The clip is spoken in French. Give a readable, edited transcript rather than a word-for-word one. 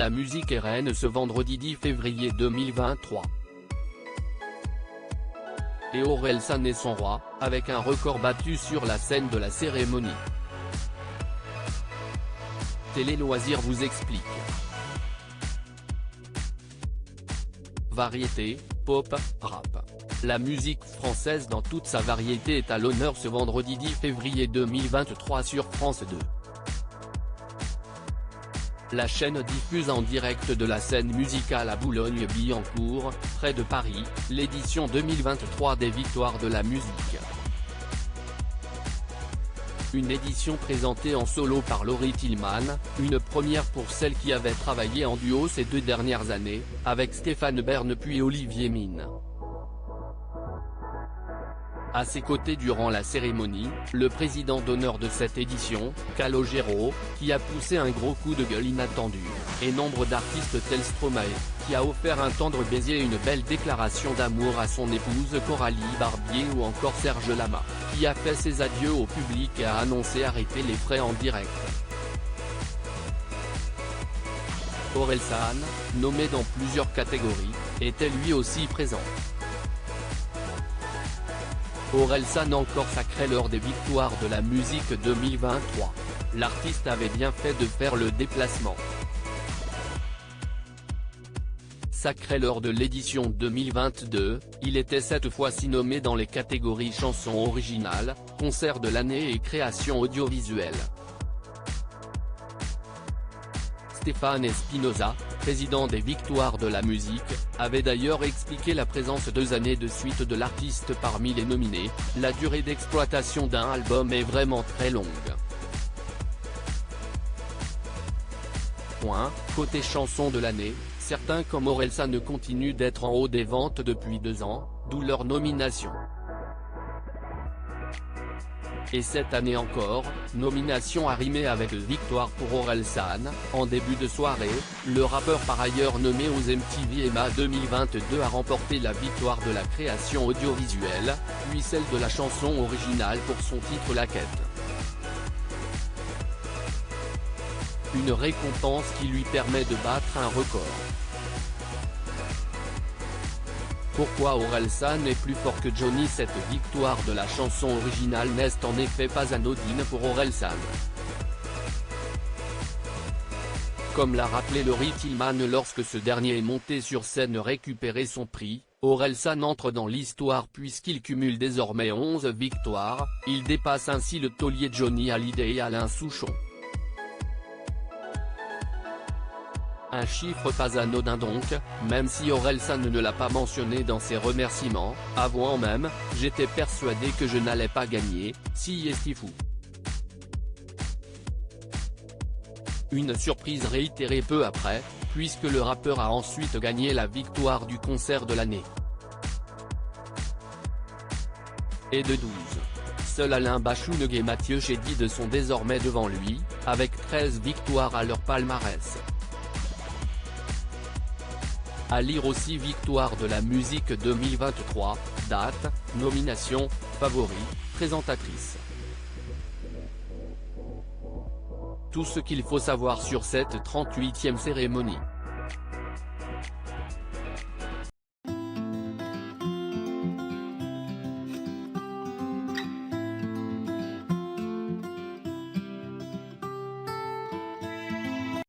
La musique est reine ce vendredi 10 février 2023. Et Orelsan est son roi, avec un record battu sur la scène de la cérémonie. Télé Loisirs vous explique. Variété, pop, rap. La musique française dans toute sa variété est à l'honneur ce vendredi 10 février 2023 sur France 2. La chaîne diffuse en direct de la scène musicale à Boulogne-Billancourt, près de Paris, l'édition 2023 des Victoires de la musique. Une édition présentée en solo par Laurie Tillman, une première pour celle qui avait travaillé en duo ces 2 dernières années, avec Stéphane Bern puis Olivier Mine. À ses côtés durant la cérémonie, le président d'honneur de cette édition, Calogero, qui a poussé un gros coup de gueule inattendu, et nombre d'artistes tels Stromae, qui a offert un tendre baiser et une belle déclaration d'amour à son épouse Coralie Barbier ou encore Serge Lama, qui a fait ses adieux au public et a annoncé arrêter les frais en direct. Orelsan, nommé dans plusieurs catégories, était lui aussi présent. Orelsan encore sacré lors des Victoires de la musique 2023. L'artiste avait bien fait de faire le déplacement. Sacré lors de l'édition 2022, il était cette fois-ci nommé dans les catégories chansons originales, concert de l'année et création audiovisuelle. Stéphane Espinosa, président des Victoires de la musique, avait d'ailleurs expliqué la présence 2 années de suite de l'artiste parmi les nominés. La durée d'exploitation d'un album est vraiment très longue. Côté chanson de l'année, certains comme Orelsan continuent d'être en haut des ventes depuis 2 ans, d'où leur nomination. Et cette année encore, nomination arrimée avec victoire pour Orelsan. En début de soirée, le rappeur par ailleurs nommé aux MTV EMA 2022 a remporté la victoire de la création audiovisuelle, puis celle de la chanson originale pour son titre La Quête. Une récompense qui lui permet de battre un record. Pourquoi Orelsan est plus fort que Johnny? Cette victoire de la chanson originale n'est en effet pas anodine pour Orelsan. Comme l'a rappelé Laurie Tillman lorsque ce dernier est monté sur scène récupérer son prix, Orelsan entre dans l'histoire puisqu'il cumule désormais 11 victoires, il dépasse ainsi le taulier Johnny Hallyday et Alain Souchon. Un chiffre pas anodin donc, même si Orelsan ne l'a pas mentionné dans ses remerciements. Avant même, j'étais persuadé que je n'allais pas gagner, si est fou. Une surprise réitérée peu après, puisque le rappeur a ensuite gagné la victoire du concert de l'année. Et de 12. Seuls Alain Bachung et Mathieu Chédid sont désormais devant lui, avec 13 victoires à leur palmarès. À lire aussi Victoire de la musique 2023, date, nomination, favoris, présentatrice. Tout ce qu'il faut savoir sur cette 38e cérémonie.